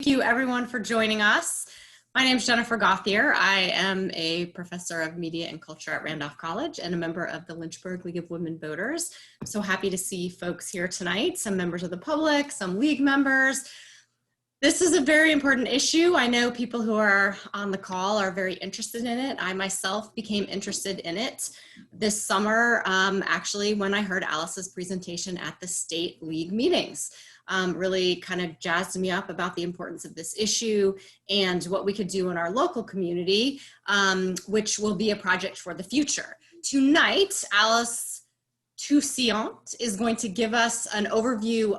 Thank you everyone for joining us. My name is Jennifer Gauthier. I am a professor of media and culture at Randolph College and a member of the Lynchburg League of Women Voters. I'm so happy to see folks here tonight, some members of the public, some league members. This is a very important issue. I know people who are on the call are very interested in it. I myself became interested in it this summer, actually, when I heard Alice's presentation at the state league meetings. Really kind of jazzed me up about the importance of this issue and what we could do in our local community, which will be a project for the future. Tonight, Alice Toussaint is going to give us an overview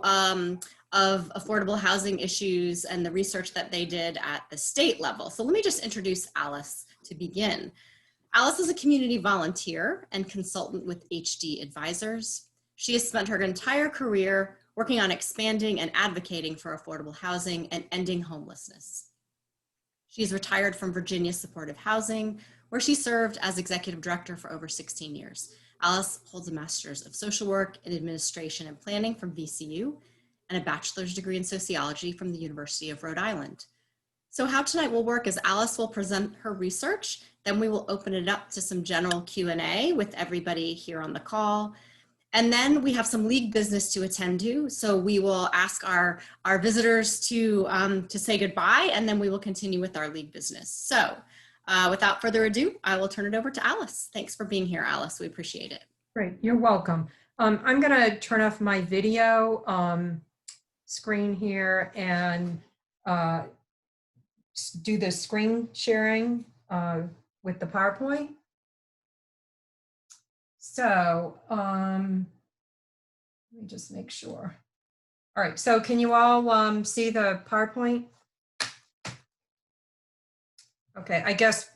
of affordable housing issues and the research that they did at the state level. So let me just introduce Alice to begin. Alice is a community volunteer and consultant with HD Advisors. She has spent her entire career working on expanding and advocating for affordable housing and ending homelessness. She's retired from Virginia Supportive Housing, where she served as executive director for over 16 years. Alice holds a master's of social work in administration and planning from VCU and a bachelor's degree in sociology from the University of Rhode Island. So how tonight will work is Alice will present her research, then we will open it up to some general Q&A with everybody here on the call. And then we have some league business to attend to. So we will ask our visitors to say goodbye, and then we will continue with our league business. So without further ado, I will turn it over to Alice. Thanks for being here, Alice. We appreciate it. Great, you're welcome. I'm gonna turn off my video screen here and do the screen sharing with the PowerPoint. So let me just make sure. All right, so can you all see the PowerPoint? Okay, I guess,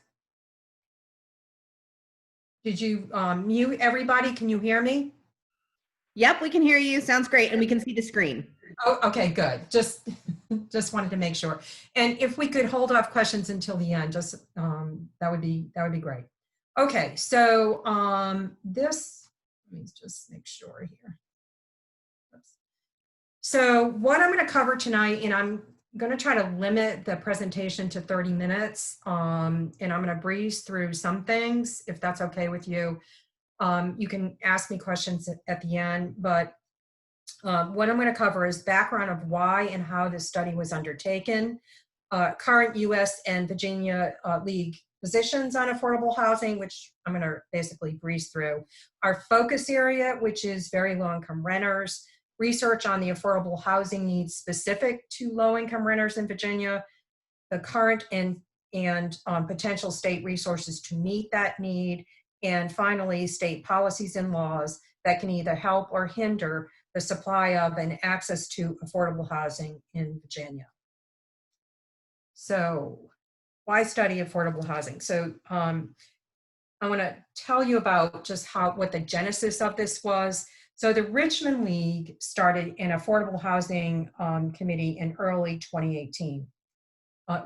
did you mute everybody? Can you hear me? Yep, we can hear you. Sounds great. And we can see the screen. Oh, okay, good. Just wanted to make sure. And if we could hold off questions until the end, just that would be great. Okay, so this, let me just make sure here. Oops. So what I'm going to cover tonight, and I'm going to try to limit the presentation to 30 minutes, and I'm going to breeze through some things, if that's okay with you. You can ask me questions at the end, but what I'm going to cover is background of why and how this study was undertaken, current US and Virginia League positions on affordable housing, which I'm going to basically breeze through, our focus area, which is very low-income renters, research on the affordable housing needs specific to low-income renters in Virginia, the current and potential state resources to meet that need, and finally, state policies and laws that can either help or hinder the supply of and access to affordable housing in Virginia. So why study affordable housing? So I want to tell you about just what the genesis of this was. So the Richmond League started an affordable housing committee in early 2018.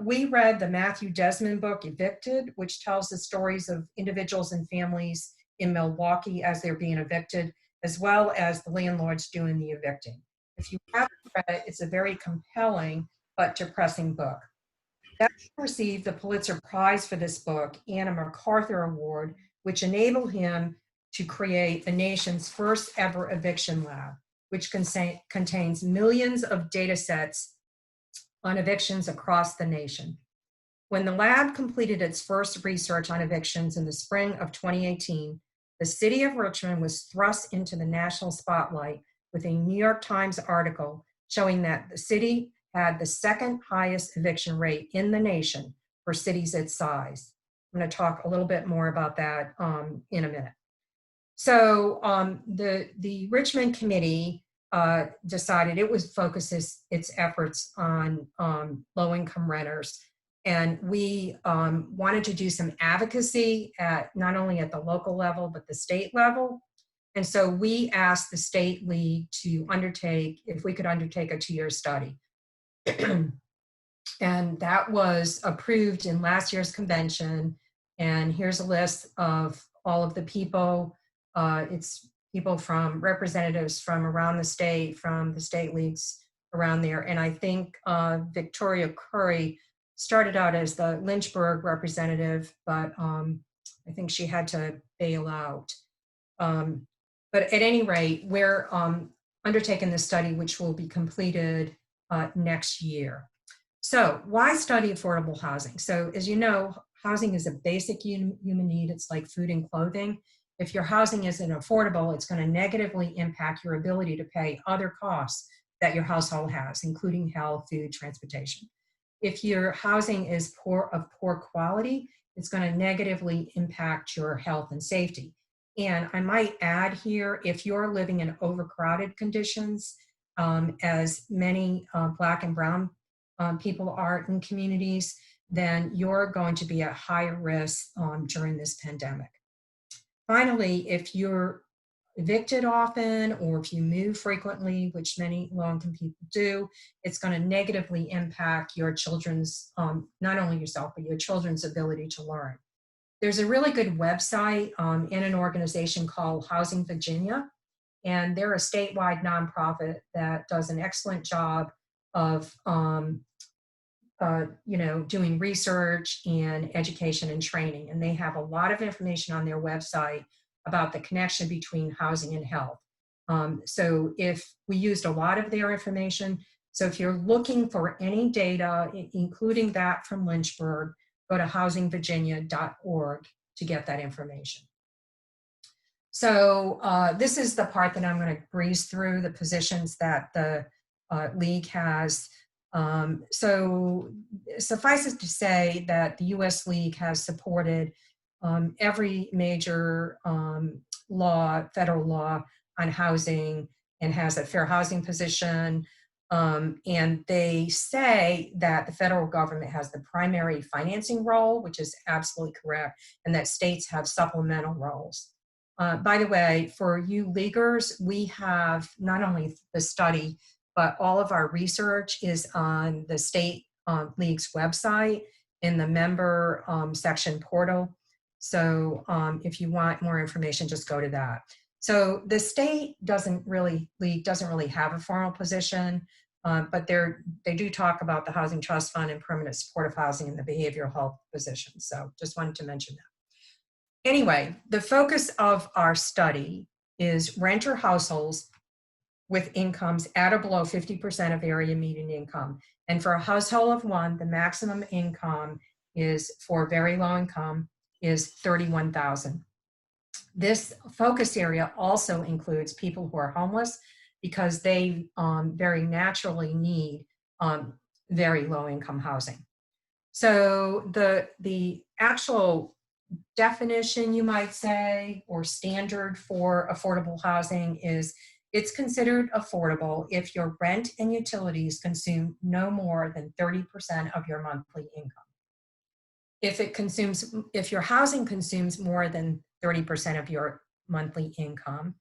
We read the Matthew Desmond book, Evicted, which tells the stories of individuals and families in Milwaukee as they're being evicted, as well as the landlords doing the evicting. If you haven't read it, it's a very compelling but depressing book. That received the Pulitzer Prize for this book and a MacArthur Award, which enabled him to create the nation's first ever eviction lab, which contains millions of data sets on evictions across the nation. When the lab completed its first research on evictions in the spring of 2018, the city of Richmond was thrust into the national spotlight with a New York Times article showing that the city had the second highest eviction rate in the nation for cities its size. I'm going to talk a little bit more about that in a minute. So the Richmond Committee decided it would focus its efforts on low-income renters. And we wanted to do some advocacy at not only at the local level, but the state level. And so we asked the State League to undertake, if we could undertake a 2-year study. And that was approved in last year's convention. And here's a list of all of the people. It's people from representatives from around the state, from the state leagues, around there. And I think Victoria Curry started out as the Lynchburg representative, but I think she had to bail out. But at any rate, we're undertaking this study, which will be completed next year. So why study affordable housing? So as you know, housing is a basic human need. It's like food and clothing. If your housing isn't affordable, it's going to negatively impact your ability to pay other costs that your household has, including health, food, transportation. If your housing is of poor quality, it's going to negatively impact your health and safety. And I might add here, if you're living in overcrowded conditions, as many Black and Brown people are in communities, then you're going to be at higher risk during this pandemic. Finally, if you're evicted often or if you move frequently, which many low-income people do, it's going to negatively impact your children's, not only yourself, but your children's ability to learn. There's a really good website in an organization called Housing Virginia, and they're a statewide nonprofit that does an excellent job of doing research and education and training. And they have a lot of information on their website about the connection between housing and health. So if we used a lot of their information, so if you're looking for any data, including that from Lynchburg, go to housingvirginia.org to get that information. So this is the part that I'm going to breeze through, the positions that the League has. So suffice it to say that the U.S. League has supported every major federal law on housing and has a fair housing position. And they say that the federal government has the primary financing role, which is absolutely correct, and that states have supplemental roles. By the way, for you leaguers, we have not only the study, but all of our research is on the state league's website in the member section portal. So if you want more information, just go to that. So the state league doesn't really have a formal position, but they do talk about the Housing Trust Fund and permanent supportive housing and the behavioral health position. So just wanted to mention that. Anyway, the focus of our study is renter households with incomes at or below 50% of area median income. And for a household of one, the maximum income is for very low income is $31,000. This focus area also includes people who are homeless because they very naturally need very low income housing. So the actual definition, you might say, or standard for affordable housing is it's considered affordable if your rent and utilities consume no more than 30% of your monthly income. If your housing consumes more than 30% of your monthly income,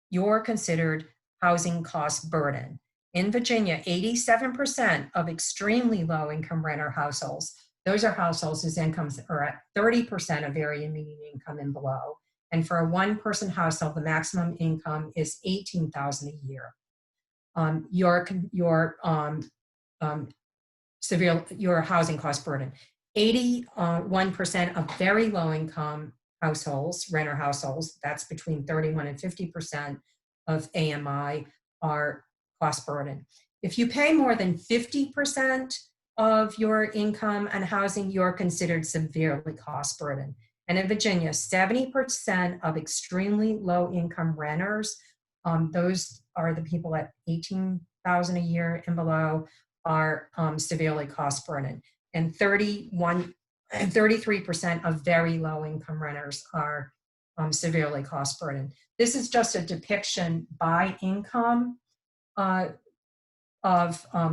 you're considered housing cost burden. In Virginia, 87% of extremely low income renter households, those are households whose incomes are at 30% of area median income and below. And for a one-person household, the maximum income is $18,000 a year. Your housing cost burden. 81% of very low-income households, renter households, that's between 31 and 50% of AMI, are cost burden. If you pay more than 50% of your income on housing, you're considered severely cost burden. And in Virginia, 70% of extremely low-income renters, those are the people at $18,000 a year and below, are severely cost burden. And 33% of very low-income renters are severely cost burden. This is just a depiction by income of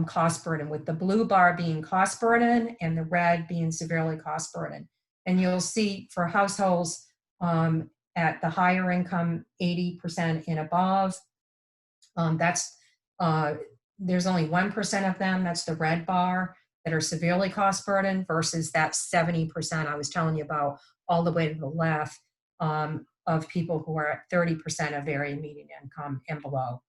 cost burden, with the blue bar being cost burden and the red being severely cost burden. And you'll see for households at the higher income, 80% and above, there's only 1% of them, that's the red bar, that are severely cost burden versus that 70% I was telling you about all the way to the left of people who are at 30% of area median income and below.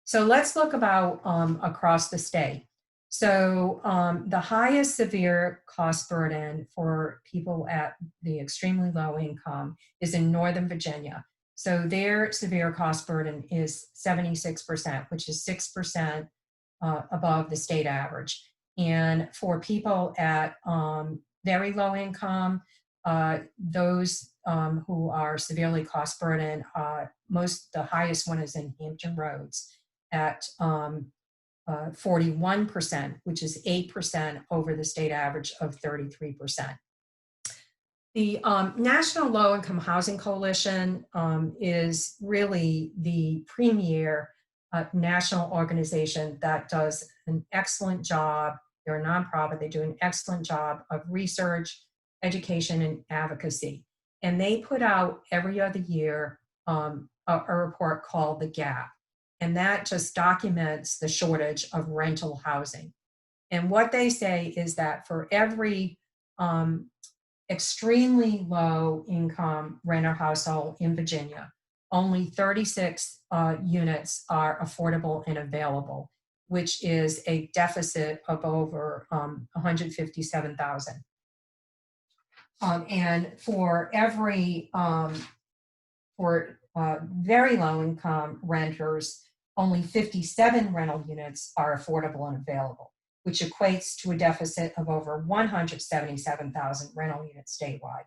So let's look about across the state. So the highest severe cost burden for people at the extremely low income is in Northern Virginia. So their severe cost burden is 76%, which is 6% above the state average. And for people at very low income, those who are severely cost burdened, the highest one is in Hampton Roads at 41%, which is 8% over the state average of 33%. The National Low Income Housing Coalition is really the premier national organization that does an excellent job. They're a nonprofit. They do an excellent job of research, education, and advocacy. And they put out every other year a report called The Gap. And that just documents the shortage of rental housing. And what they say is that for every extremely low income renter household in Virginia, only 36 units are affordable and available, which is a deficit of over 157,000. And for every, very low income renters, only 57 rental units are affordable and available, which equates to a deficit of over 177,000 rental units statewide.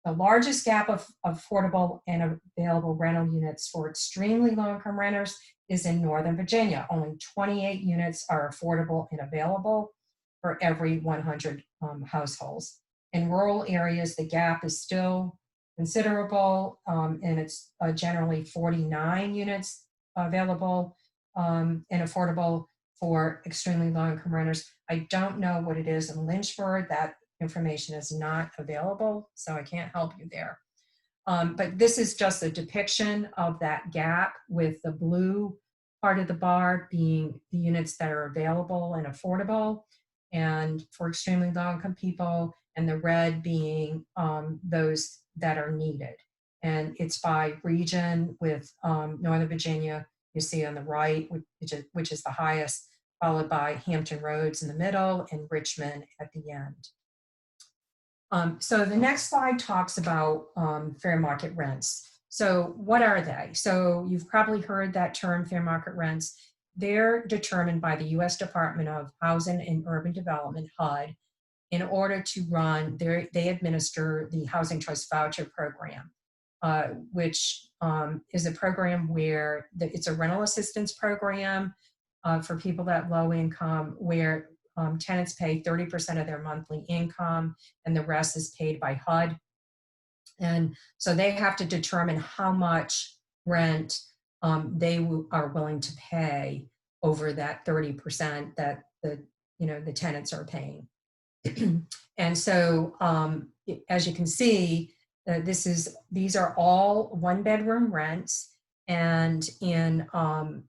The largest gap of affordable and available rental units for extremely low income renters is in Northern Virginia. Only 28 units are affordable and available for every 100 households. In rural areas, the gap is still considerable, and it's generally 49 units available and affordable for extremely low income renters. I don't know what it is in Lynchburg. That information is not available, so I can't help you there. But this is just a depiction of that gap, with the blue part of the bar being the units that are available and affordable and for extremely low income people, and the red being those that are needed. And it's by region, with Northern Virginia, you see on the right, which is the highest, followed by Hampton Roads in the middle and Richmond at the end. So the next slide talks about fair market rents. So what are they? So you've probably heard that term, fair market rents. They're determined by the U.S. Department of Housing and Urban Development, HUD, in order to run, they administer the Housing Trust Voucher Program, which is a program where it's a rental assistance program for people at low income, where tenants pay 30% of their monthly income and the rest is paid by HUD. And so they have to determine how much rent they are willing to pay over that 30% that the tenants are paying. And so as you can see, these are all one-bedroom rents, and in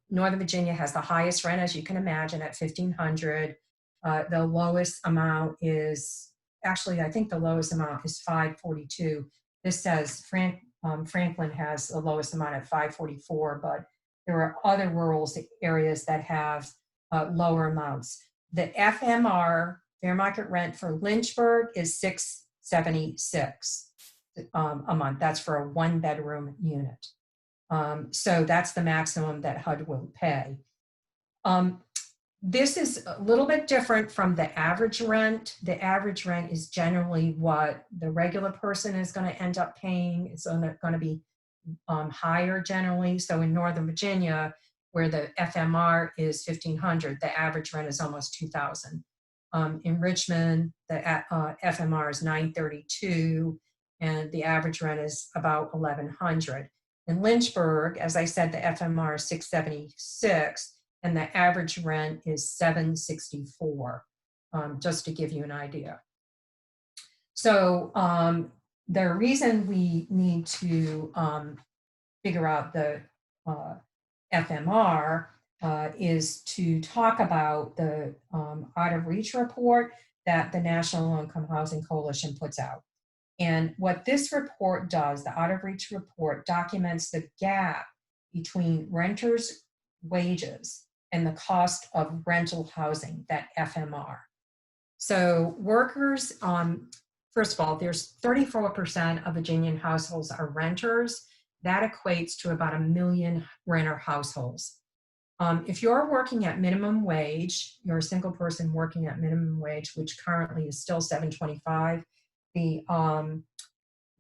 Northern Virginia has the highest rent, as you can imagine, at $1,500. The lowest amount is, actually, I think the lowest amount is $542. This says Franklin has the lowest amount at $544, but there are other rural areas that have lower amounts. The FMR, fair market rent, for Lynchburg is $676 a month. That's for a one-bedroom unit. So that's the maximum that HUD will pay. This is a little bit different from the average rent. The average rent is generally what the regular person is going to end up paying. It's going to be higher generally. So in Northern Virginia, where the FMR is $1,500, the average rent is almost $2,000. In Richmond, the FMR is $932, and the average rent is about $1,100. In Lynchburg, as I said, the FMR is $676, and the average rent is $764, just to give you an idea. So the reason we need to figure out the FMR is to talk about the Out of Reach report that the National Low Income Housing Coalition puts out. And what this report does, the Out of Reach report, documents the gap between renters wages and the cost of rental housing, that FMR. So workers, first of all, there's 34% of Virginian households are renters. That equates to about 1 million renter households. If you're working at minimum wage, you're a single person working at minimum wage, which currently is still $7.25. The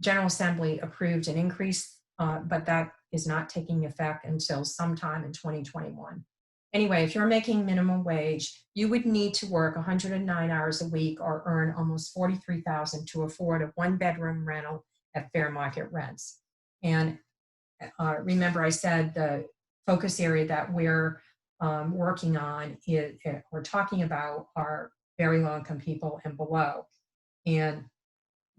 General Assembly approved an increase, but that is not taking effect until sometime in 2021. Anyway, if you're making minimum wage, you would need to work 109 hours a week or earn almost $43,000 to afford a 1-bedroom rental at fair market rents. And remember, I said the focus area that we're working on is we're talking about are very low income people and below, and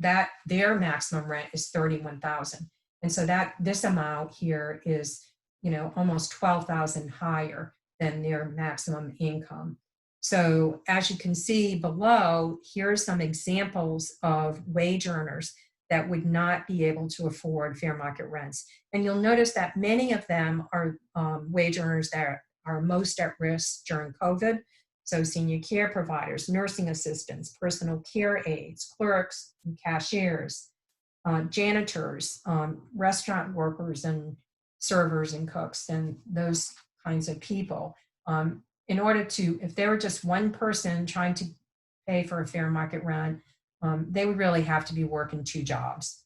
that their maximum rent is $31,000, and so that this amount here is, you know, almost $12,000 higher than their maximum income. So as you can see below, here are some examples of wage earners that would not be able to afford fair market rents. And you'll notice that many of them are wage earners that are most at risk during COVID. So senior care providers, nursing assistants, personal care aides, clerks and cashiers, janitors, restaurant workers and servers and cooks and those kinds of people. In order to, if there were just one person trying to pay for a fair market rent, they would really have to be working 2 jobs.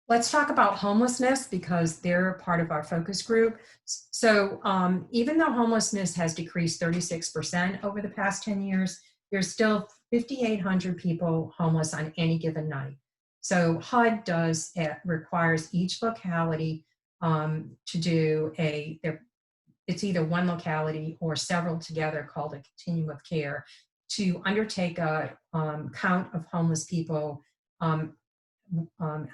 Let's talk about homelessness because they're part of our focus group. So even though homelessness has decreased 36% over the past 10 years, there's still 5,800 people homeless on any given night. So HUD requires each locality to do it's either one locality or several together called a continuum of care to undertake a count of homeless people on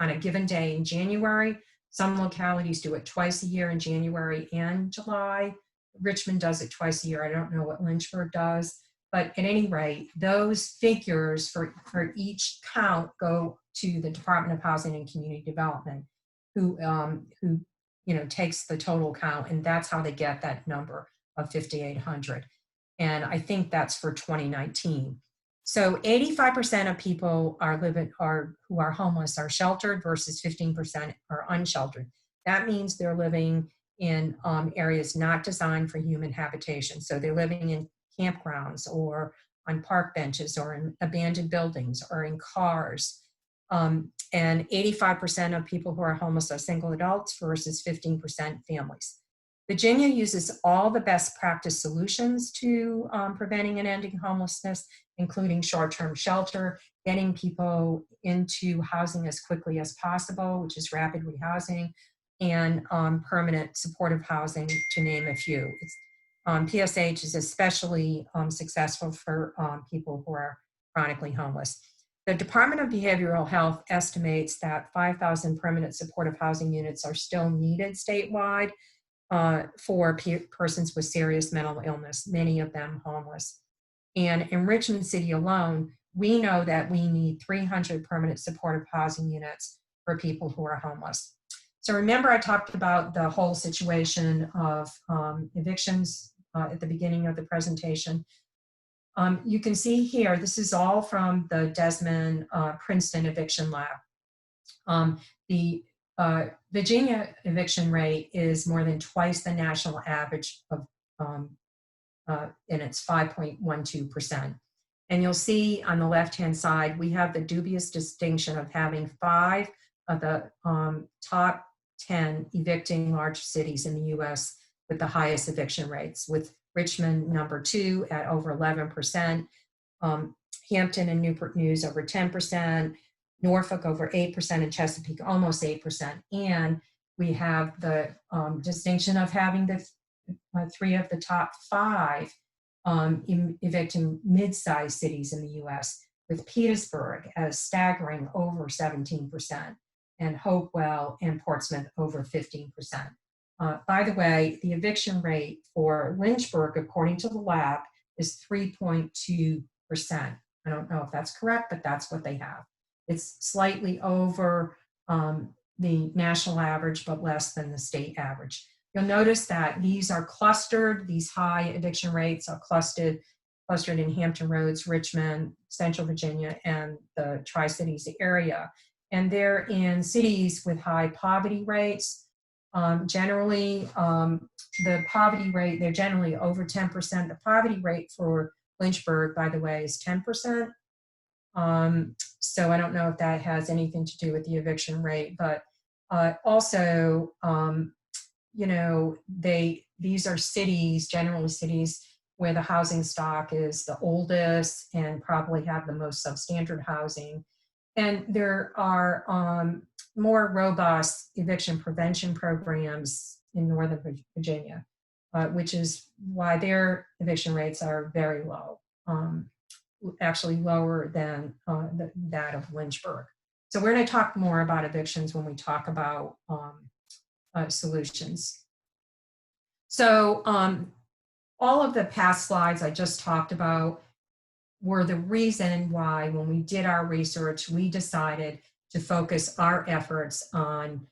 a given day in January. Some localities do it twice a year in January and July. Richmond does it twice a year. I don't know what Lynchburg does, but at any rate, those figures for each count go to the Department of Housing and Community Development, who takes the total count, and that's how they get that number of 5,800. And I think that's for 2019. So 85% of people who are homeless are sheltered versus 15% are unsheltered. That means they're living in areas not designed for human habitation. So they're living in campgrounds or on park benches or in abandoned buildings or in cars. And 85% of people who are homeless are single adults versus 15% families. Virginia uses all the best practice solutions to preventing and ending homelessness, including short-term shelter, getting people into housing as quickly as possible, which is rapid rehousing, and permanent supportive housing, to name a few. PSH is especially successful for people who are chronically homeless. The Department of Behavioral Health estimates that 5,000 permanent supportive housing units are still needed statewide for persons with serious mental illness, many of them homeless. And in Richmond City alone, we know that we need 300 permanent supportive housing units for people who are homeless. So remember I talked about the whole situation of evictions at the beginning of the presentation. You can see here, this is all from the Desmond Princeton Eviction Lab. The Virginia eviction rate is more than twice the national average of, and it's 5.12%. And you'll see on the left-hand side, we have the dubious distinction of having 5 of the top 10 evicting large cities in the US with the highest eviction rates, with Richmond number 2 at over 11%, Hampton and Newport News over 10%, Norfolk over 8%, and Chesapeake almost 8%. And we have the distinction of having the 3 of the top 5 evicting mid-sized cities in the US, with Petersburg as staggering over 17%, and Hopewell and Portsmouth over 15%. By the way, the eviction rate for Lynchburg, according to the lab, is 3.2%. I don't know if that's correct, but that's what they have. It's slightly over the national average, but less than the state average. you'll notice that these are clustered, these high eviction rates are clustered in Hampton Roads, Richmond, Central Virginia, and the Tri-Cities area. And they're in cities with high poverty rates. Generally, the poverty rate, they're generally over 10%. The poverty rate for Lynchburg, by the way, is 10%. So I don't know if that has anything to do with the eviction rate, but also, you know, these are cities, generally cities where the housing stock is the oldest and probably have the most substandard housing. And there are more robust eviction prevention programs in Northern Virginia, which is why their eviction rates are very low, actually lower than that of Lynchburg. So we're going to talk more about evictions when we talk about solutions. So all of the past slides I just talked about were the reason why, when we did our research, we decided to focus our efforts on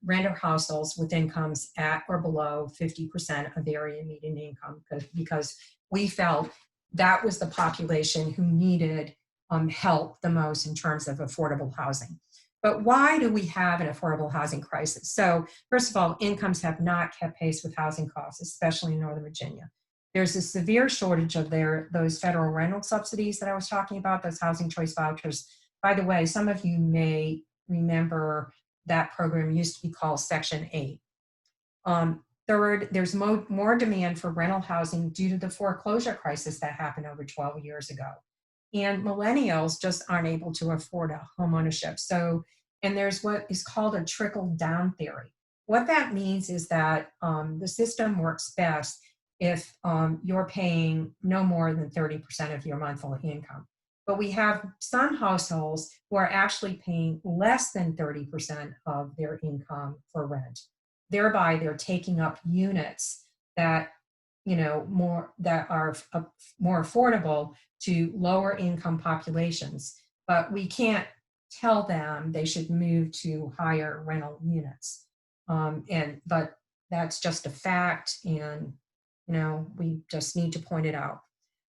renter households with incomes at or below 50% of area median income, because we felt that was the population who needed help the most in terms of affordable housing. But why do we have an affordable housing crisis? So first of all, incomes have not kept pace with housing costs, especially in Northern Virginia. There's a severe shortage of those federal rental subsidies that I was talking about, those housing choice vouchers. By the way, some of you may remember that program used to be called Section 8. Third, there's more demand for rental housing due to the foreclosure crisis that happened over 12 years ago. And millennials just aren't able to afford a home ownership. So, and there's what is called a trickle down theory. What that means is that the system works best if you're paying no more than 30% of your monthly income. But we have some households who are actually paying less than 30% of their income for rent. Thereby, they're taking up units that, you know, that are more affordable to lower income populations. But we can't tell them they should move to higher rental units. But that's just a fact, and you know, we just need to point it out.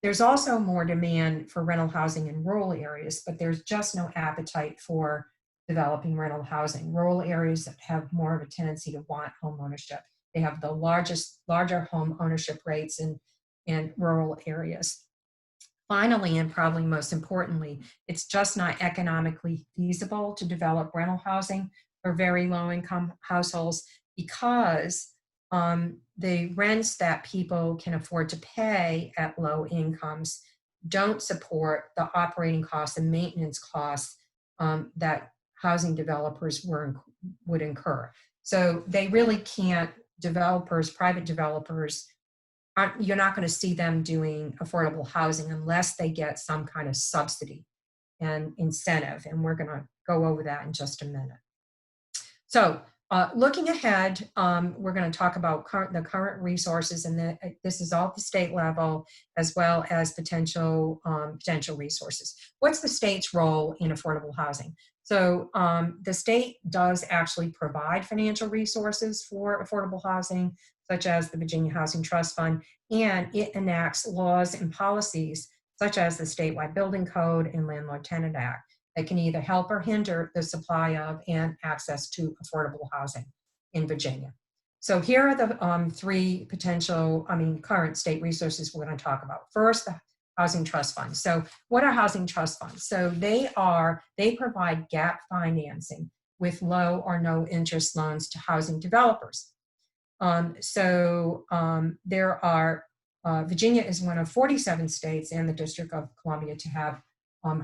There's also more demand for rental housing in rural areas, but there's just no appetite for developing rental housing. Rural areas that have more of a tendency to want home ownership. They have the larger home ownership rates in rural areas. Finally, and probably most importantly, it's just not economically feasible to develop rental housing for very low income households, because the rents that people can afford to pay at low incomes don't support the operating costs and maintenance costs that housing developers would incur. So they really can't, private developers, you're not going to see them doing affordable housing unless they get some kind of subsidy and incentive. And we're going to go over that in just a minute. So looking ahead, we're going to talk about the current resources, and this is all at the state level, as well as potential resources. What's the state's role in affordable housing? So the state does actually provide financial resources for affordable housing, such as the Virginia Housing Trust Fund, and it enacts laws and policies, such as the statewide building code and Landlord-Tenant Act, that can either help or hinder the supply of and access to affordable housing in Virginia. So here are the three current state resources we're going to talk about. First, the Housing Trust Fund. So what are housing trust funds? So they provide gap financing with low or no interest loans to housing developers. There are, Virginia is one of 47 states and the District of Columbia to have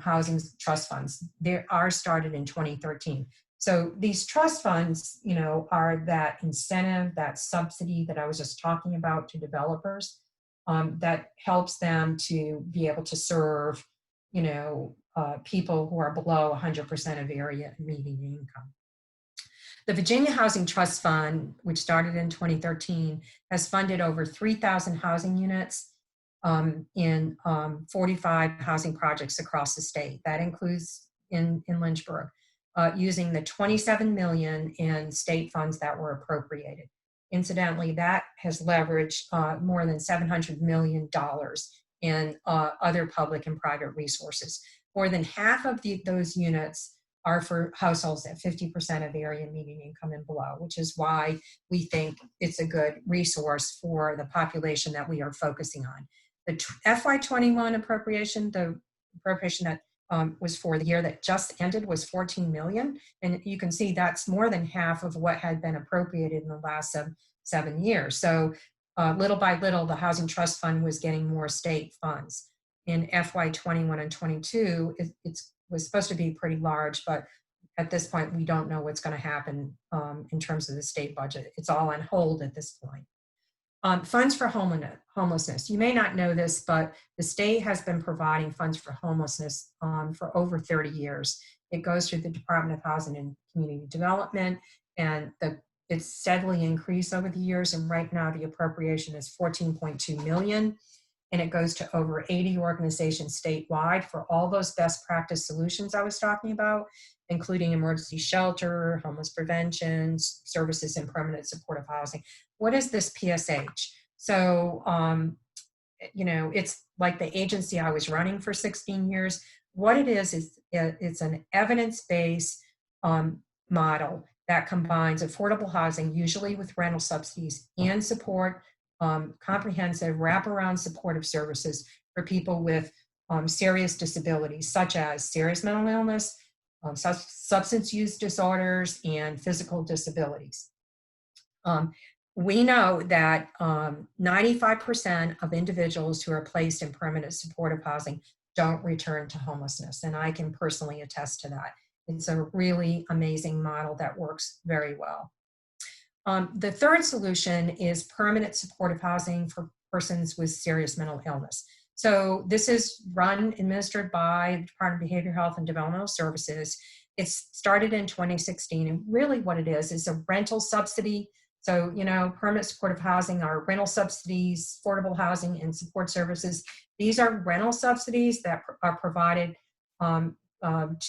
housing trust funds. They are started in 2013. So these trust funds, you know, are that incentive, that subsidy that I was just talking about to developers, that helps them to be able to serve, you know, people who are below 100% of area median income. The Virginia Housing Trust Fund, which started in 2013, has funded over 3,000 housing units in 45 housing projects across the state. That includes in Lynchburg, using the $27 million in state funds that were appropriated. Incidentally, that has leveraged more than $700 million in other public and private resources. More than half of those units are for households at 50% of area median income and below, which is why we think it's a good resource for the population that we are focusing on. The FY21 appropriation, the appropriation that was for the year that just ended, was 14 million. And you can see that's more than half of what had been appropriated in the last 7 years. So little by little, the Housing Trust Fund was getting more state funds. In FY21 and 22, it was supposed to be pretty large, but at this point, we don't know what's going to happen in terms of the state budget. It's all on hold at this point. Funds for homelessness. You may not know this, but the state has been providing funds for homelessness for over 30 years. It goes through the Department of Housing and Community Development, and it's steadily increased over the years. And right now, the appropriation is 14.2 million. And it goes to over 80 organizations statewide for all those best practice solutions I was talking about, including emergency shelter, homeless prevention, services and permanent supportive housing. What is this PSH? So, it's like the agency I was running for 16 years. What it is it's an evidence-based model that combines affordable housing, usually with rental subsidies, and support comprehensive wraparound supportive services for people with serious disabilities, such as serious mental illness, substance use disorders, and physical disabilities. We know that 95% of individuals who are placed in permanent supportive housing don't return to homelessness, and I can personally attest to that. It's a really amazing model that works very well. The third solution is permanent supportive housing for persons with serious mental illness. So this is administered by the Department of Behavioral Health and Developmental Services. It's started in 2016, and really what it is a rental subsidy. So, permanent supportive housing are rental subsidies, affordable housing, and support services. These are rental subsidies that are provided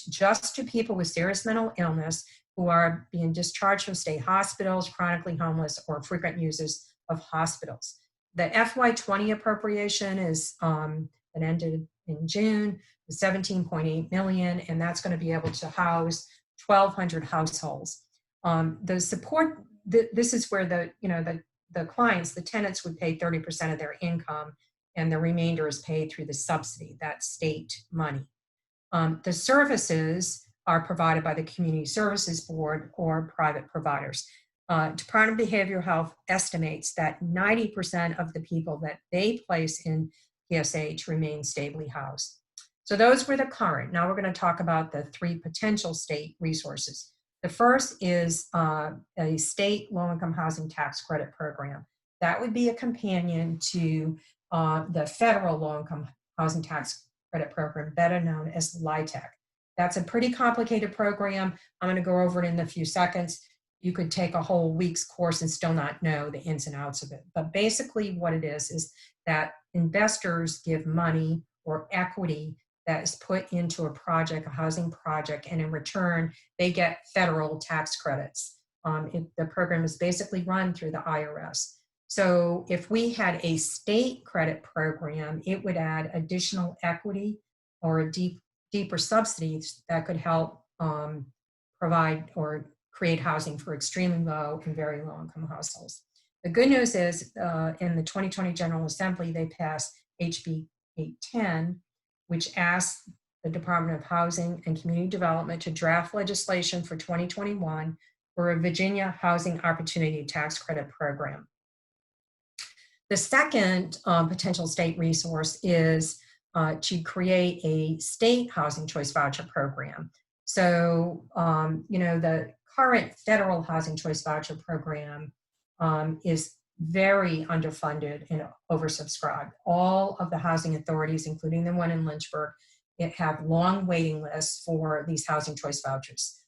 just to people with serious mental illness who are being discharged from state hospitals, chronically homeless, or frequent users of hospitals. The FY20 appropriation is that ended in June, 17.8 million, and that's going to be able to house 1,200 households. The support, this is where the clients, the tenants, would pay 30% of their income, and the remainder is paid through the subsidy, that state money. The services are provided by the Community Services Board or private providers. Department of Behavioral Health estimates that 90% of the people that they place in PSH remain stably housed. So those were the current. Now we're going to talk about the 3 potential state resources. The first is a state low-income housing tax credit program. That would be a companion to the federal low-income housing tax credit program, better known as LIHTC. That's a pretty complicated program. I'm going to go over it in a few seconds. You could take a whole week's course and still not know the ins and outs of it. But basically what it is that investors give money or equity that is put into a project, a housing project, and in return, they get federal tax credits. The program is basically run through the IRS. So if we had a state credit program, it would add additional equity or deeper subsidies that could help provide or create housing for extremely low and very low income households. The good news is in the 2020 General Assembly, they passed HB 810, which asks the Department of Housing and Community Development to draft legislation for 2021 for a Virginia Housing Opportunity Tax Credit Program. The second potential state resource is to create a state housing choice voucher program. So, the current federal housing choice voucher program is very underfunded and oversubscribed. All of the housing authorities, including the one in Lynchburg, have long waiting lists for these housing choice vouchers.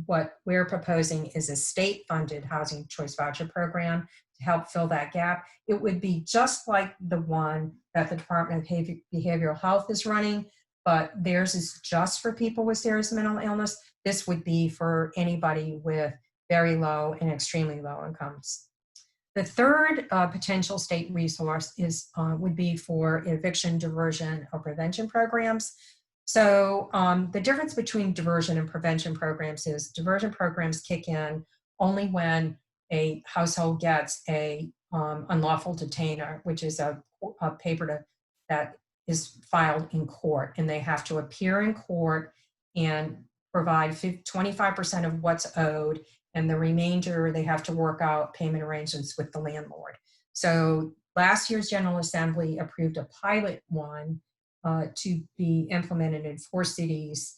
What we're proposing is a state-funded housing choice voucher program to help fill that gap. It would be just like the one that the Department of Behavioral Health is running, but theirs is just for people with serious mental illness. This would be for anybody with very low, and extremely low incomes. The third potential state resource is would be for eviction, diversion, or prevention programs. So the difference between diversion and prevention programs is diversion programs kick in only when a household gets a unlawful detainer, which is a paper that is filed in court, and they have to appear in court and provide 25% of what's owed, and the remainder they have to work out payment arrangements with the landlord. So last year's General Assembly approved a pilot one to be implemented in 4 cities,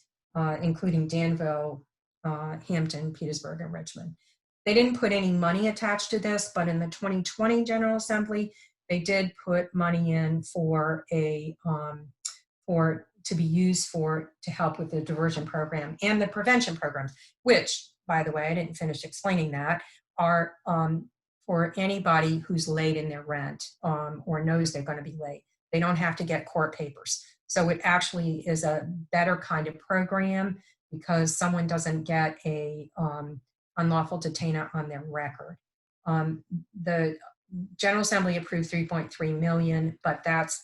including Danville, Hampton, Petersburg, and Richmond. They didn't put any money attached to this, but in the 2020 General Assembly, they did put money in for a to be used to help with the diversion program and the prevention programs, which, by the way, I didn't finish explaining that, are for anybody who's late in their rent or knows they're going to be late. They don't have to get court papers. So it actually is a better kind of program because someone doesn't get a unlawful detainer on their record. The General Assembly approved 3.3 million, but that's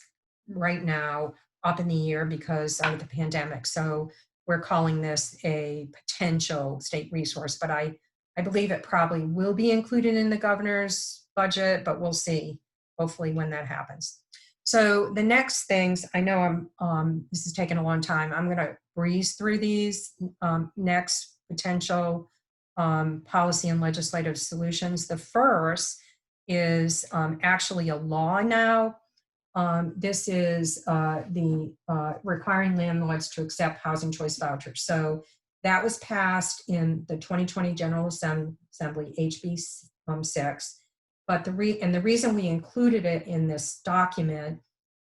right now up in the air because of the pandemic. So we're calling this a potential state resource, but I believe it probably will be included in the governor's budget, but we'll see, hopefully, when that happens. So the next things, I know this is taking a long time. I'm going to breeze through these next potential policy and legislative solutions. The first is actually a law now. This is the requiring landlords to accept housing choice vouchers. So that was passed in the 2020 General Assembly, HB 6. But the reason we included it in this document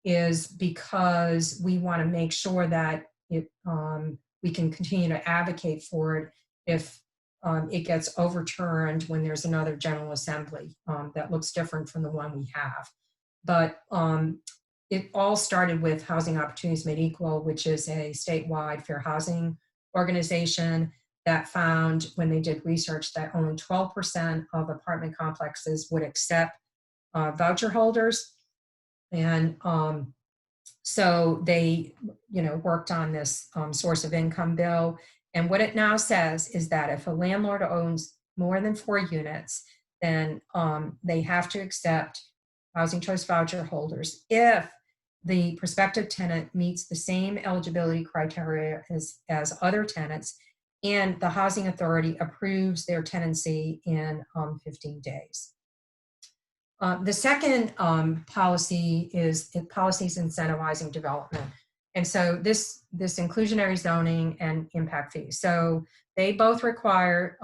is because we want to make sure that we can continue to advocate for it if it gets overturned when there's another General Assembly that looks different from the one we have. But it all started with Housing Opportunities Made Equal, which is a statewide fair housing organization that found, when they did research, that only 12% of apartment complexes would accept voucher holders. And so they, worked on this source of income bill. And what it now says is that if a landlord owns more than 4 units, then they have to accept housing choice voucher holders if the prospective tenant meets the same eligibility criteria as other tenants, and the housing authority approves their tenancy in 15 days. The second policy is policies incentivizing development. And so this inclusionary zoning and impact fees. So they both require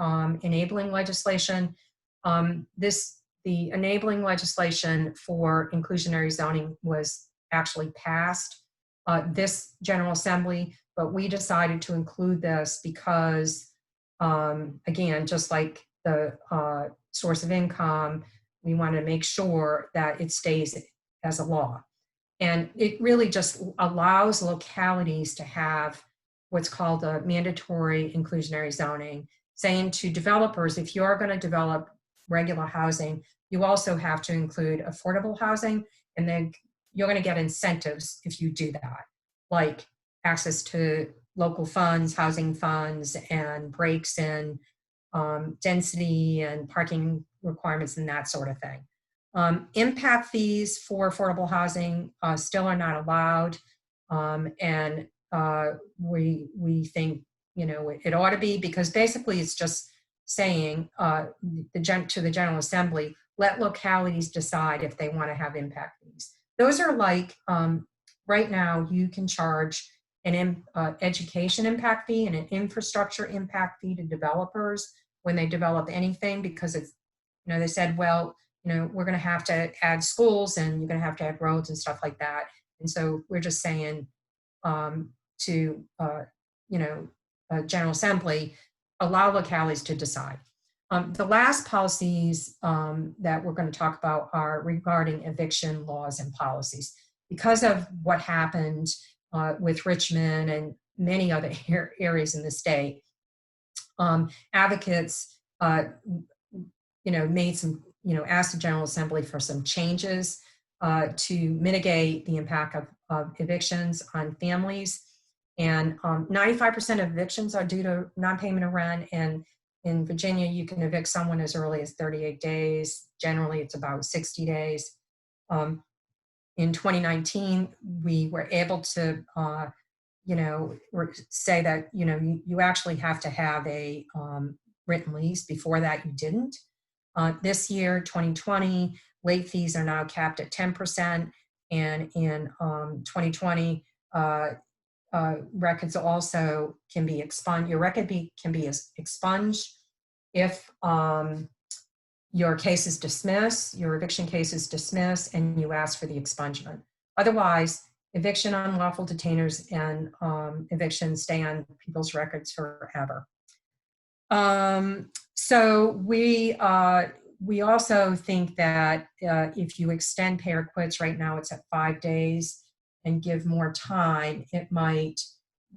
enabling legislation. The enabling legislation for inclusionary zoning was actually passed this General Assembly, but we decided to include this because, again, just like the source of income, we want to make sure that it stays as a law. And it really just allows localities to have what's called a mandatory inclusionary zoning, saying to developers, if you're going to develop regular housing, you also have to include affordable housing, and then you're going to get incentives if you do that, like access to local funds, housing funds, and breaks in density and parking requirements and that sort of thing. Impact fees for affordable housing still are not allowed, and we think it ought to be, because basically it's just saying to the General Assembly, let localities decide if they want to have impact fees. Those are like, right now you can charge an education impact fee and an infrastructure impact fee to developers when they develop anything, because it's, they said, well, we're going to have to add schools and you're going to have to add roads and stuff like that. And so we're just saying to General Assembly, allow localities to decide. The last policies that we're going to talk about are regarding eviction laws and policies. Because of what happened with Richmond and many other areas in the state, advocates made some, asked the General Assembly for some changes to mitigate the impact of evictions on families. And 95% of evictions are due to non-payment of rent. And in Virginia, you can evict someone as early as 38 days. Generally, it's about 60 days. In 2019, we were able to, say that, you actually have to have a written lease. Before that, you didn't. This year, 2020, late fees are now capped at 10%. And in 2020, records also can be expunged. Your record can be expunged if your case is dismissed, your eviction case is dismissed, and you ask for the expungement. Otherwise, eviction, unlawful detainers, and eviction stay on people's records forever. So we also think that if you extend pay or quits, right now it's at 5 days, and give more time, it might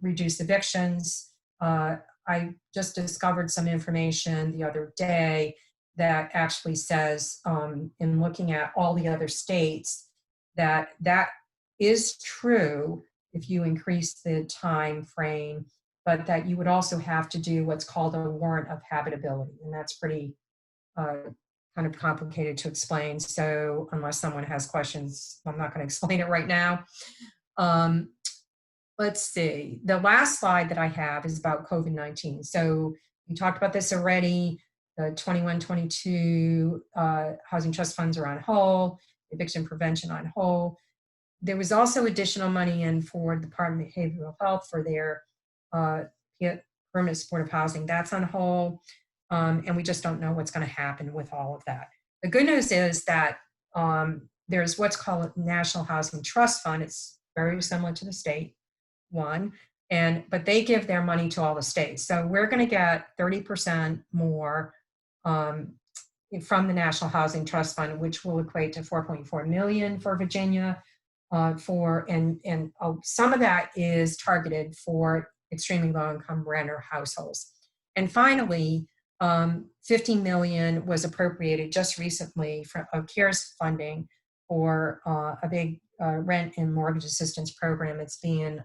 reduce evictions. I just discovered some information the other day that actually says, in looking at all the other states, that is true if you increase the time frame, but that you would also have to do what's called a warrant of habitability. And that's pretty kind of complicated to explain. So unless someone has questions, I'm not going to explain it right now. Let's see. The last slide that I have is about COVID-19. So we talked about this already. The 21-22 housing trust funds are on hold, eviction prevention on hold. There was also additional money in for the Department of Behavioral Health for their permanent supportive housing. That's on hold. And we just don't know what's going to happen with all of that. The good news is that there's what's called a National Housing Trust Fund. It's very similar to the state one, but they give their money to all the states. So we're going to get 30% more from the National Housing Trust Fund, which will equate to $4.4 million for Virginia. And some of that is targeted for extremely low-income renter households. And finally, $15 million was appropriated just recently of CARES funding for a big rent and mortgage assistance program. It's being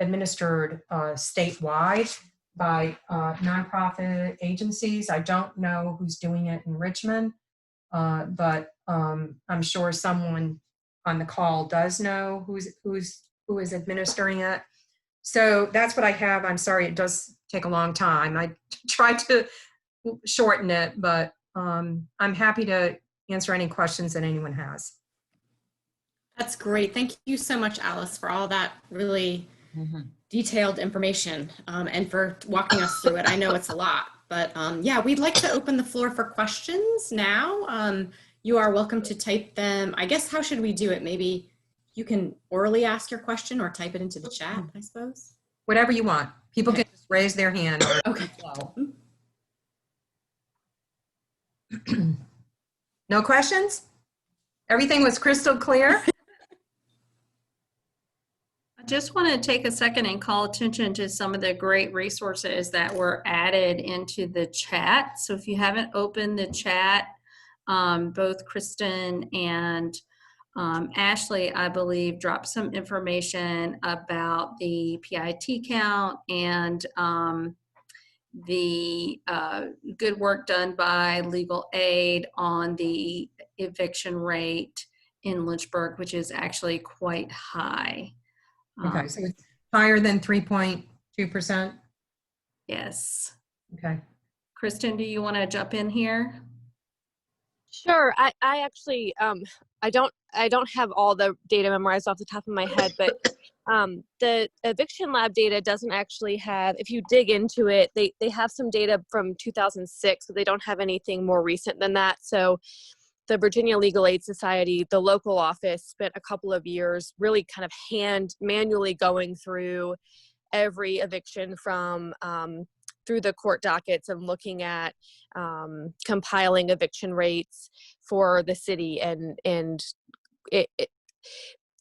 administered statewide by nonprofit agencies. I don't know who's doing it in Richmond, but I'm sure someone on the call does know who is administering it. So that's what I have. I'm sorry, it does take a long time. I tried to shorten it, but I'm happy to answer any questions that anyone has. That's great. Thank you so much, Alice, for all that really detailed information and for walking us through it. I know it's a lot, but yeah, we'd like to open the floor for questions now. You are welcome to type them. I guess, how should we do it? Maybe you can orally ask your question or type it into the chat, I suppose. Whatever you want. People can just raise their hand. Okay. No questions? Everything was crystal clear? I just want to take a second and call attention to some of the great resources that were added into the chat. So if you haven't opened the chat, both Kristen and Ashley, I believe, dropped some information about the PIT count and the good work done by legal aid on the eviction rate in Lynchburg, which is actually quite high. Okay, so it's higher than 3.2%? Yes. Okay. Kristen, do you want to jump in here? Sure. I actually I don't have all the data memorized off the top of my head, but the Eviction Lab data doesn't actually have, if you dig into it, they have some data from 2006, but they don't have anything more recent than that. So the Virginia Legal Aid Society, the local office, spent a couple of years really kind of manually going through every eviction from through the court dockets and looking at compiling eviction rates for the city and it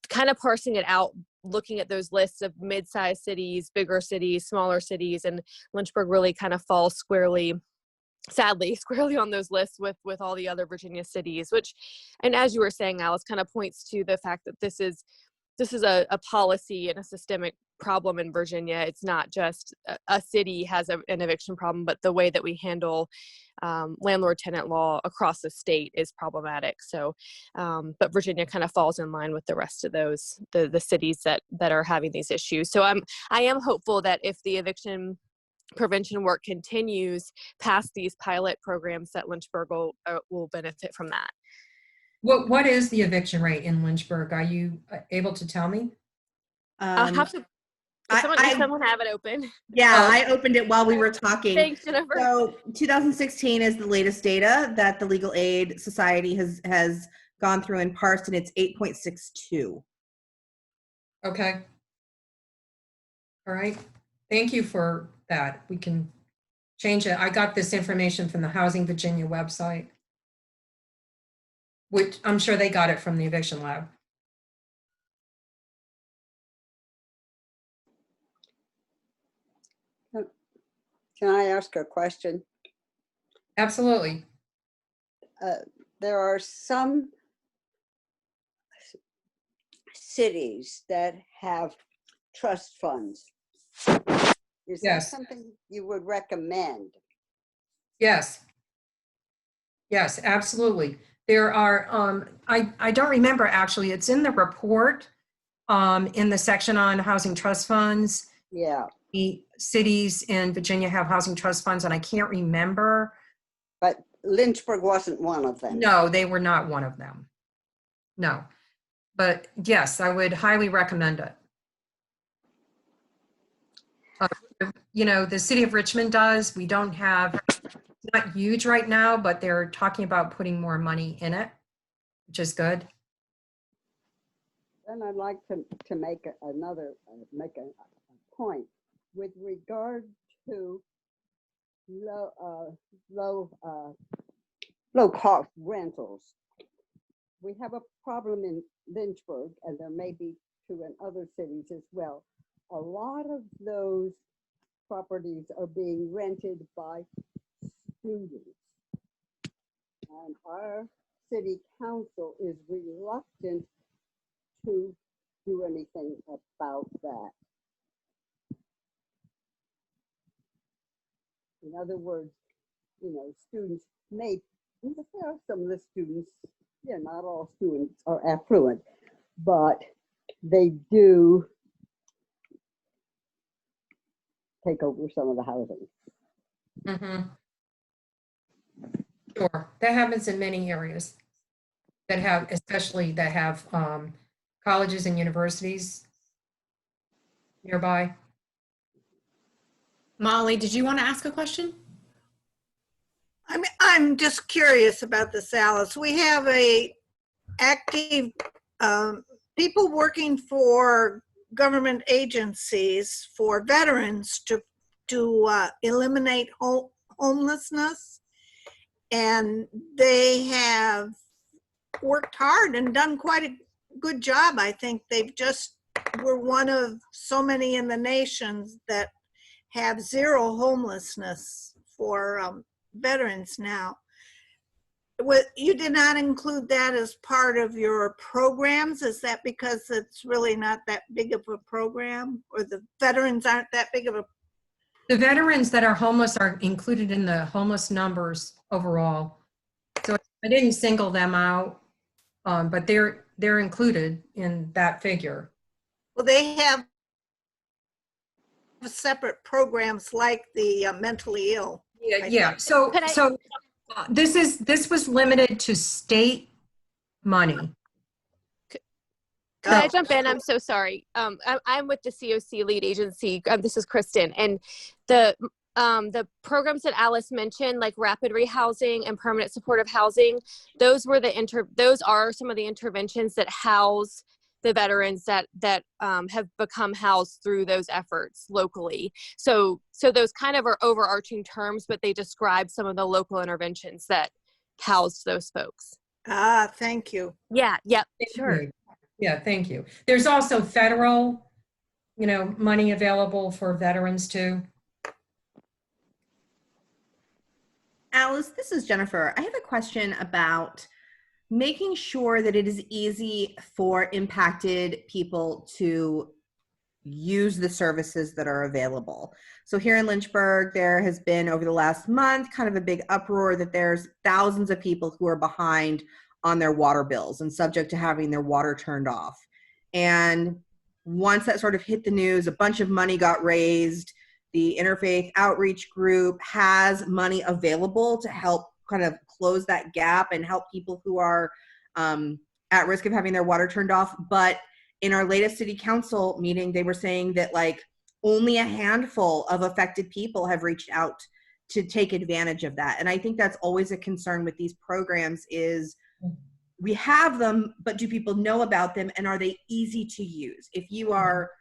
kind of parsing it out, looking at those lists of mid-sized cities, bigger cities, smaller cities, and Lynchburg really kind of falls squarely sadly squarely on those lists with all the other Virginia cities, which, and as you were saying, Alice, kind of points to the fact that this is a policy and a systemic problem in Virginia. It's not just a city has an eviction problem, but the way that we handle landlord-tenant law across the state is problematic. So, but Virginia kind of falls in line with the rest of those, the cities that are having these issues. So I am hopeful that if the eviction prevention work continues past these pilot programs, that Lynchburg will benefit from that. What is the eviction rate in Lynchburg? Are you able to tell me? I'll have to. Does someone have it open? Yeah, I opened it while we were talking. Thanks, Jennifer. So 2016 is the latest data that the Legal Aid Society has gone through and parsed, and it's 8.62. Okay. All right. Thank you for that. We can change it. I got this information from the Housing Virginia website, which I'm sure they got it from the eviction lab. Can I ask a question? Absolutely. There are some cities that have trust funds. Is that Yes. something you would recommend? Yes. Yes, absolutely. There are, I don't remember actually, it's in the report, in the section on housing trust funds. Yeah, The cities in Virginia have housing trust funds, and I can't remember. but Lynchburg wasn't one of them. No, they were not one of them. No. But yes, I would highly recommend it. You know, the city of Richmond does. We don't have, it's not huge right now, but they're talking about putting more money in it, which is good. Then I'd like to make a point with regard to low cost rentals. We have a problem in Lynchburg, and there may be true in other cities as well. A lot of those properties are being rented by students, and our city council is reluctant to do anything about that. In other words, you know, students may, there are some of the students, yeah, not all students are affluent, but they do take over some of the housing. Mm-hmm. Sure, that happens in many areas that have, especially that have colleges and universities nearby. Molly, did you want to ask a question? I'm just curious about this, Alice. We have a active people working for government agencies for veterans to eliminate homelessness, and they have worked hard and done quite a good job. I think they've just were one of so many in the nation that have zero homelessness for veterans now. You did not include that as part of your programs? Is that because it's really not that big of a program, or the veterans aren't that big of a? The veterans that are homeless are included in the homeless numbers overall. So I didn't single them out, but they're included in that figure. Well, they have separate programs like the mentally ill. Yeah. So this was limited to state money. Can I jump in? I'm so sorry. I'm with the COC lead agency. This is Kristen, and the programs that Alice mentioned, like rapid rehousing and permanent supportive housing, those are some of the interventions that house the veterans that have become housed through those efforts locally. So those kind of are overarching terms, but they describe some of the local interventions that housed those folks. Ah, thank you. Yeah. Yep. Sure. Yeah, thank you. There's also federal, money available for veterans too. Alice, this is Jennifer. I have a question about making sure that it is easy for impacted people to use the services that are available. So here in Lynchburg, there has been over the last month kind of a big uproar that there's thousands of people who are behind on their water bills and subject to having their water turned off. And once that sort of hit the news, a bunch of money got raised. The Interfaith Outreach Group has money available to help kind of close that gap and help people who are at risk of having their water turned off. But in our latest city council meeting, they were saying that like only a handful of affected people have reached out to take advantage of that. And I think that's always a concern with these programs is we have them, but do people know about them and are they easy to use? If you are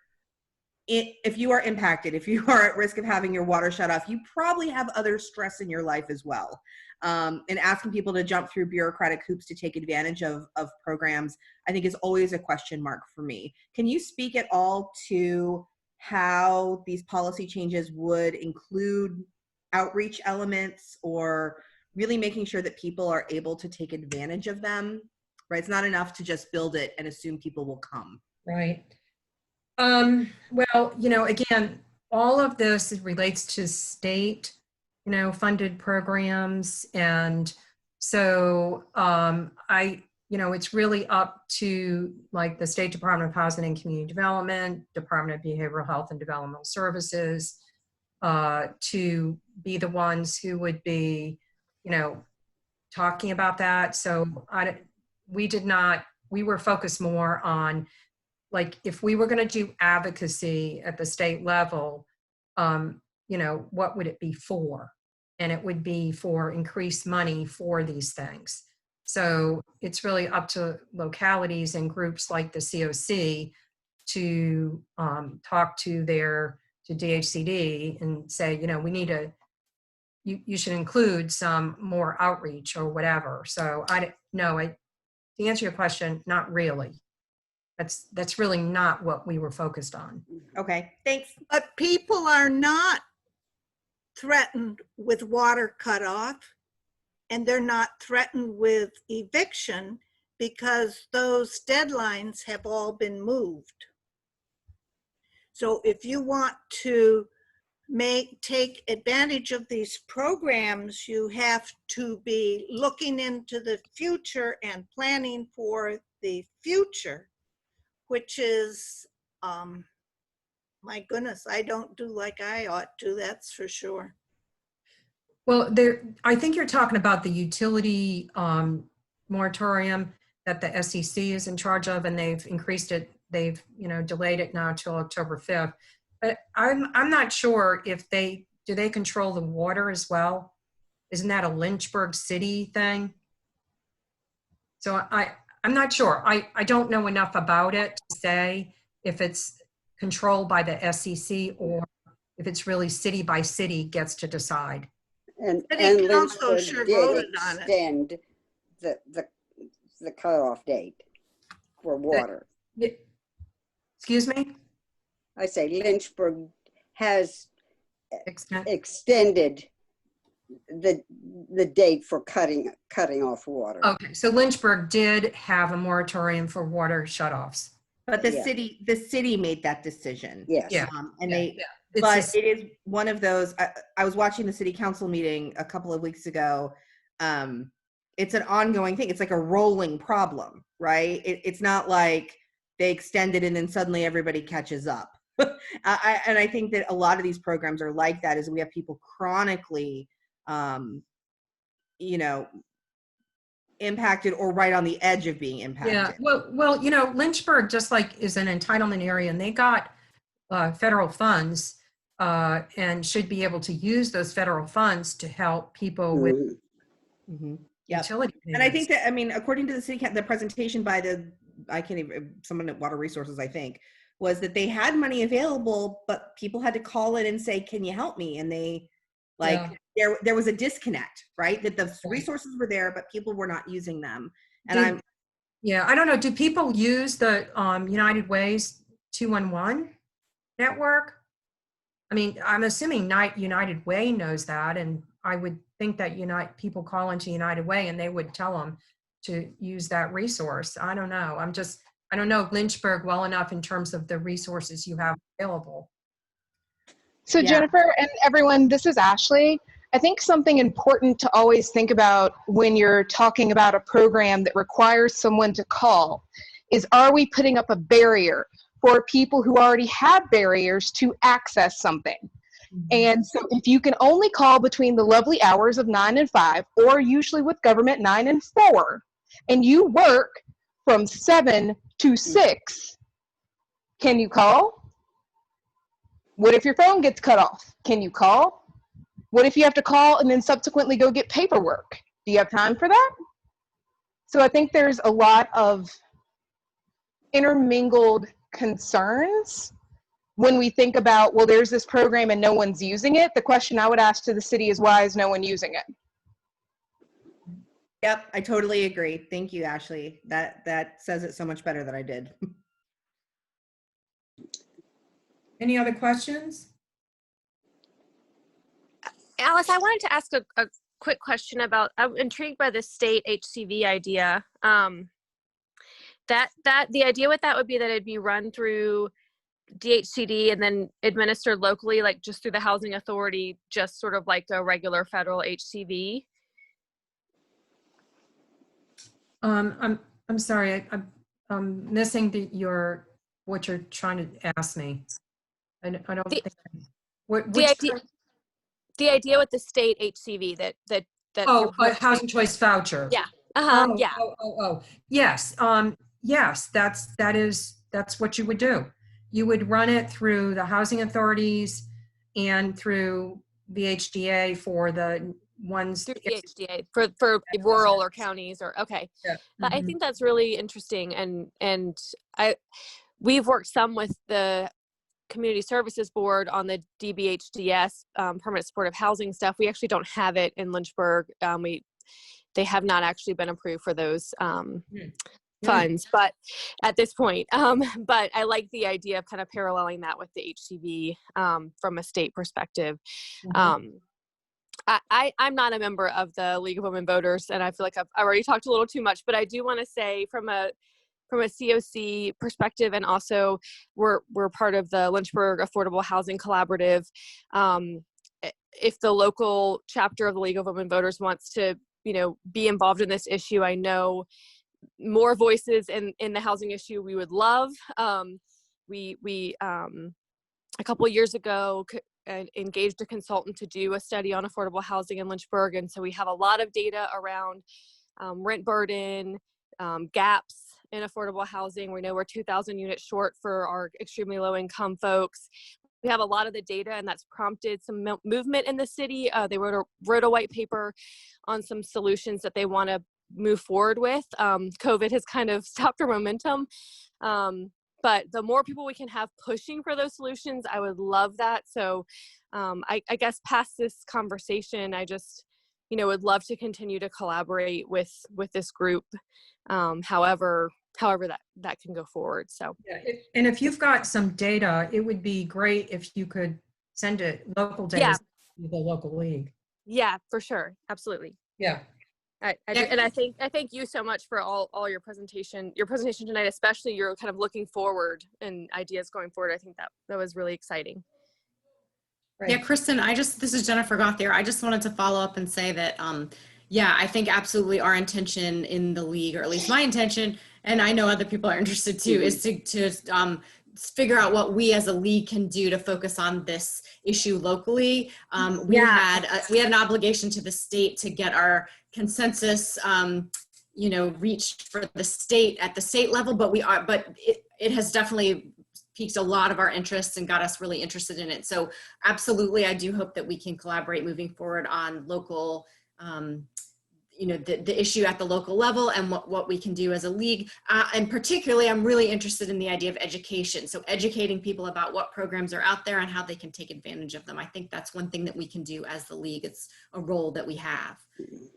impacted, if you are at risk of having your water shut off, you probably have other stress in your life as well. And asking people to jump through bureaucratic hoops to take advantage of programs, I think is always a question mark for me. Can you speak at all to how these policy changes would include outreach elements or really making sure that people are able to take advantage of them, right? It's not enough to just build it and assume people will come. Right. Well, again, all of this relates to state, funded programs. And so it's really up to like the State Department of Housing and Community Development, Department of Behavioral Health and Developmental Services, to be the ones who would be, talking about that. So we were focused more on like, if we were going to do advocacy at the state level, what would it be for? And it would be for increased money for these things. So it's really up to localities and groups like the COC to talk to DHCD and say, we need you should include some more outreach or whatever. So to answer your question, not really. That's really not what we were focused on. Okay, thanks. But people are not threatened with water cutoff, and they're not threatened with eviction because those deadlines have all been moved. So if you want to take advantage of these programs, you have to be looking into the future and planning for the future, which is, my goodness, I don't do like I ought to, that's for sure. Well, I think you're talking about the utility moratorium that the SEC is in charge of, and they've increased it. They've delayed it now till October 5th. But I'm not sure if they control the water as well. Isn't that a Lynchburg City thing? So I'm not sure. I don't know enough about it to say if it's controlled by the SEC or if it's really city by city gets to decide. And City council Lynchburg sure did voted on it. extend the cutoff date for water. Excuse me? I say Lynchburg has Extent. extended the date for cutting off water. Okay, so Lynchburg did have a moratorium for water shutoffs. But the Yeah. city made that decision. Yes. Yeah. And It's but it is one of those, I was watching the city council meeting a couple of weeks ago. It's an ongoing thing. It's like a rolling problem, right? It's not like they extend it and then suddenly everybody catches up. And I think that a lot of these programs are like that, is we have people chronically, impacted or right on the edge of being impacted. Yeah, well, Lynchburg just like is an entitlement area, and they got federal funds and should be able to use those federal funds to help people with Mhm. Yep. utility And I think payments. that, according to the presentation by someone at Water Resources, I think, was that they had money available, but people had to call in and say, can you help me? And they, there was a disconnect, right? That the resources were there, but people were not using them. And I don't know. Do people use the United Way's 211 network? I mean, I'm assuming United Way knows that, and I would think that people call into United Way and they would tell them to use that resource. I don't know. I don't know Lynchburg well enough in terms of the resources you have available. So Yeah. Jennifer and everyone, this is Ashley. I think something important to always think about when you're talking about a program that requires someone to call is, are we putting up a barrier for people who already have barriers to access something? And so if you can only call between the lovely hours of 9 and 5, or usually with government 9 and 4, and you work from 7 to 6, can you call? What if your phone gets cut off? Can you call? What if you have to call and then subsequently go get paperwork? Do you have time for that? So I think there's a lot of intermingled concerns when we think about, well, there's this program and no one's using it. The question I would ask to the city is, why is no one using it? Yep, I totally agree. Thank you, Ashley. That says it so much better than I did. Any other questions? Alice, I wanted to ask a quick question about, I'm intrigued by the state HCV idea. That the idea with that would be that it'd be run through DHCD and then administered locally, like just through the housing authority, just sort of like a regular federal HCV. I'm sorry. I'm missing what you're trying to ask me. I don't think. The idea with the state HCV that Oh, a housing choice voucher. Yeah. Oh, Yeah. Yes. Yes, that's what you would do. You would run it through the housing authorities and through VHDA for the ones. Through VHDA for rural or counties or okay. Yeah. But I think that's really interesting, and we've worked some with the Community Services Board on the DBHDS permanent supportive housing stuff. We actually don't have it in Lynchburg. They have not actually been approved for those funds, but at this point, but I like the idea of kind of paralleling that with the HCV from a state perspective. I'm not a member of the League of Women Voters, and I feel like I've already talked a little too much, but I do want to say from a COC perspective, and also we're part of the Lynchburg Affordable Housing Collaborative. If the local chapter of the League of Women Voters wants to, be involved in this issue, I know more voices in the housing issue we would love. We a couple of years ago engaged a consultant to do a study on affordable housing in Lynchburg, and so we have a lot of data around rent burden, gaps in affordable housing. We know we're 2,000 units short for our extremely low income folks. We have a lot of the data, and that's prompted some movement in the city. They wrote a white paper on some solutions that they want to move forward with. COVID has kind of stopped our momentum. But the more people we can have pushing for those solutions, I would love that. So I guess past this conversation, I just, would love to continue to collaborate with this group, however that can go forward. So yeah, and if you've got some data, it would be great if you could send it local data to the local league. Yeah, for sure. Absolutely. Yeah. I do, and I thank you so much for all your presentation tonight, especially your kind of looking forward and ideas going forward. I think that was really exciting. Right. Yeah, Kristen, this is Jennifer Gauthier. I just wanted to follow up and say that, I think absolutely our intention in the league, or at least my intention, and I know other people are interested too, is to figure out what we as a league can do to focus on this issue locally. We had an obligation to the state to get our consensus, reached for the state at the state level, but it has definitely piqued a lot of our interests and got us really interested in it. So absolutely, I do hope that we can collaborate moving forward on local, the issue at the local level and what we can do as a league. And particularly, I'm really interested in the idea of education. So educating people about what programs are out there and how they can take advantage of them. I think that's one thing that we can do as the league. It's a role that we have.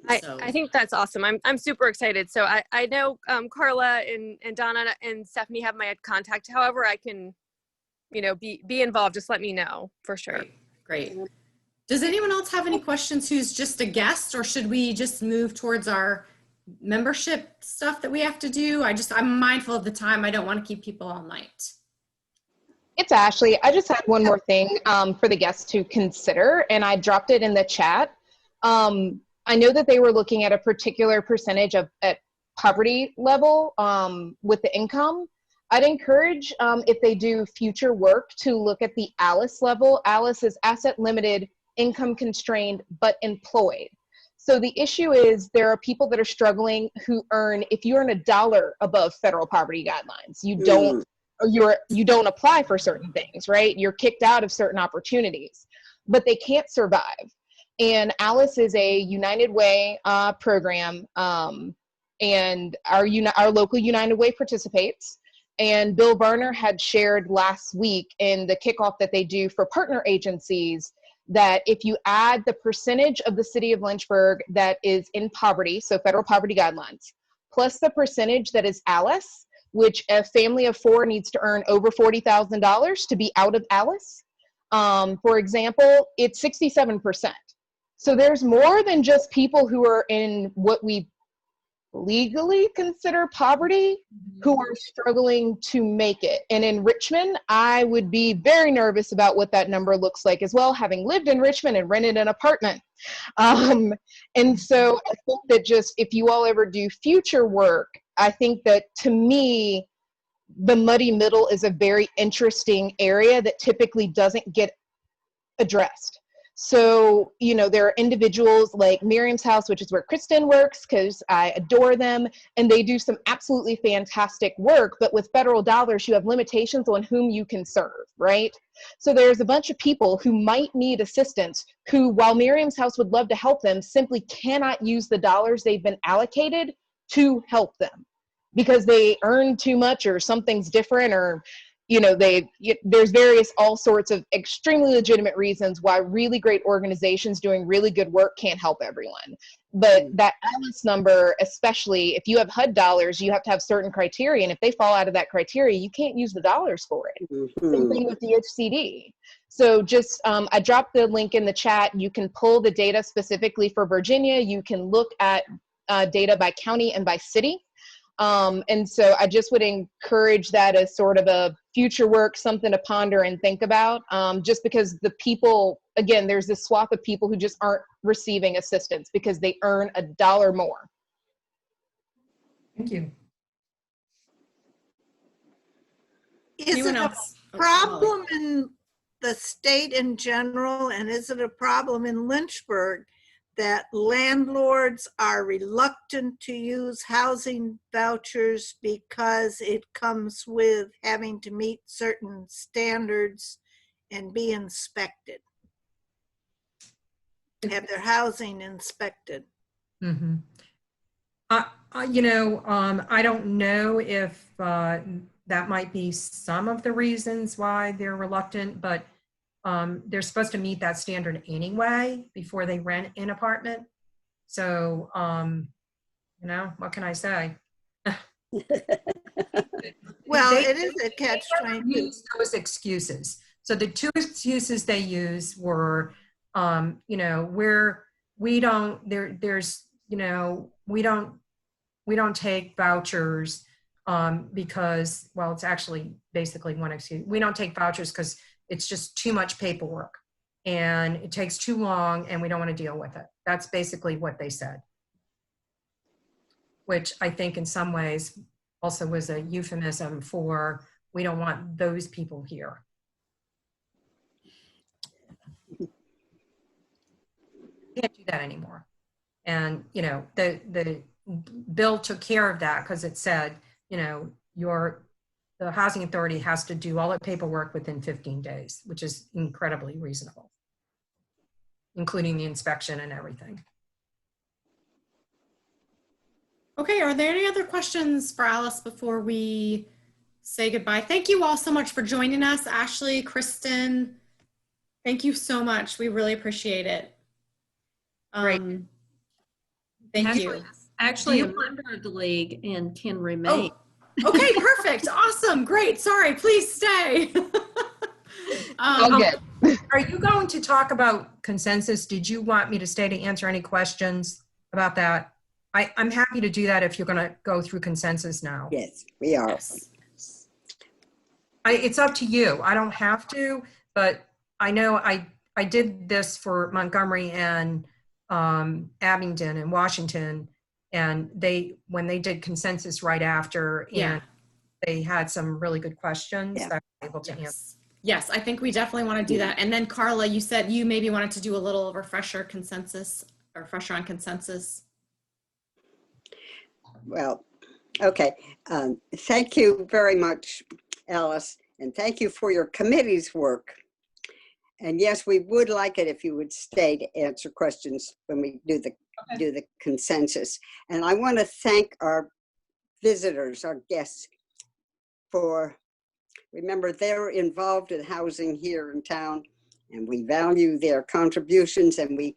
I think that's awesome. I'm super excited. So I know Carla and Donna and Stephanie have my contact. However, I can, be involved. Just let me know for sure. Great. Does anyone else have any questions who's just a guest, or should we just move towards our membership stuff that we have to do? I'm mindful of the time. I don't want to keep people all night. It's Ashley. I just had one more thing for the guests to consider, and I dropped it in the chat. I know that they were looking at a particular percentage at poverty level with the income. I'd encourage, if they do future work, to look at the ALICE level. ALICE is asset limited, income constrained, but employed. So the issue is there are people that are struggling who earn, if you earn $1 above federal poverty guidelines, you don't apply for certain things, right? You're kicked out of certain opportunities, but they can't survive. And ALICE is a United Way program, and our local United Way participates. And Bill Varner had shared last week in the kickoff that they do for partner agencies that if you add the percentage of the city of Lynchburg that is in poverty, so federal poverty guidelines, plus the percentage that is ALICE, which a family of 4 needs to earn over $40,000 to be out of ALICE. For example, it's 67%. So there's more than just people who are in what we legally consider poverty who are struggling to make it. And in Richmond, I would be very nervous about what that number looks like as well, having lived in Richmond and rented an apartment. And so I think that just if you all ever do future work, I think that to me, the muddy middle is a very interesting area that typically doesn't get addressed. So, you know, there are individuals like Miriam's House, which is where Kristen works, because I adore them, and they do some absolutely fantastic work, but with federal dollars, you have limitations on whom you can serve, right? So there's a bunch of people who might need assistance who, while Miriam's House would love to help them, simply cannot use the dollars they've been allocated to help them because they earn too much or something's different, or you know, there's all sorts of extremely legitimate reasons why really great organizations doing really good work can't help everyone. But that ALICE number, especially if you have HUD dollars, you have to have certain criteria. And if they fall out of that criteria, you can't use the dollars for it. Same thing with the HCD. So just, I dropped the link in the chat. You can pull the data specifically for Virginia. You can look at data by county and by city. And so I just would encourage that as sort of a future work, something to ponder and think about, just because the people, again, there's this swath of people who just aren't receiving assistance because they earn $1 more. Thank you. Is Anyone it a else? problem in the state in general, and is it a problem in Lynchburg that landlords are reluctant to use housing vouchers because it comes with having to meet certain standards and be inspected, have their housing inspected? Mm-hmm. I don't know if that might be some of the reasons why they're reluctant, but they're supposed to meet that standard anyway before they rent an apartment. So, what can I say? Well, it is a catch-22. Use those excuses. So the two excuses they use were, we don't take vouchers because, well, it's actually basically one excuse. We don't take vouchers because it's just too much paperwork and it takes too long and we don't want to deal with it. That's basically what they said, which I think in some ways also was a euphemism for we don't want those people here. Can't do that anymore. And, the bill took care of that because it said, the housing authority has to do all the paperwork within 15 days, which is incredibly reasonable, including the inspection and everything. Okay, are there any other questions for Alice before we say goodbye? Thank you all so much for joining us. Ashley, Kristen, thank you so much. We really appreciate it. Great. Thank you. Actually, a member of the league and can remain. Oh, okay, perfect. Awesome. Great. Sorry. Please stay. All good. Are you going to talk about consensus? Did you want me to stay to answer any questions about that? I'm happy to do that if you're going to go through consensus now. Yes, we are. Yes. It's up to you. I don't have to, but I know I did this for Montgomery and Abingdon and Washington, and when they did consensus right after, Yeah. and they had some really good questions Yeah. that I was able to answer. Yes. Yes, I think we definitely want to do that. And then Carla, you said you maybe wanted to do a little refresher on consensus. Well, okay. Thank you very much, Alice, and thank you for your committee's work. And yes, we would like it if you would stay to answer questions when we do the consensus. And I want to thank our visitors, our guests, remember they're involved in housing here in town, and we value their contributions, and we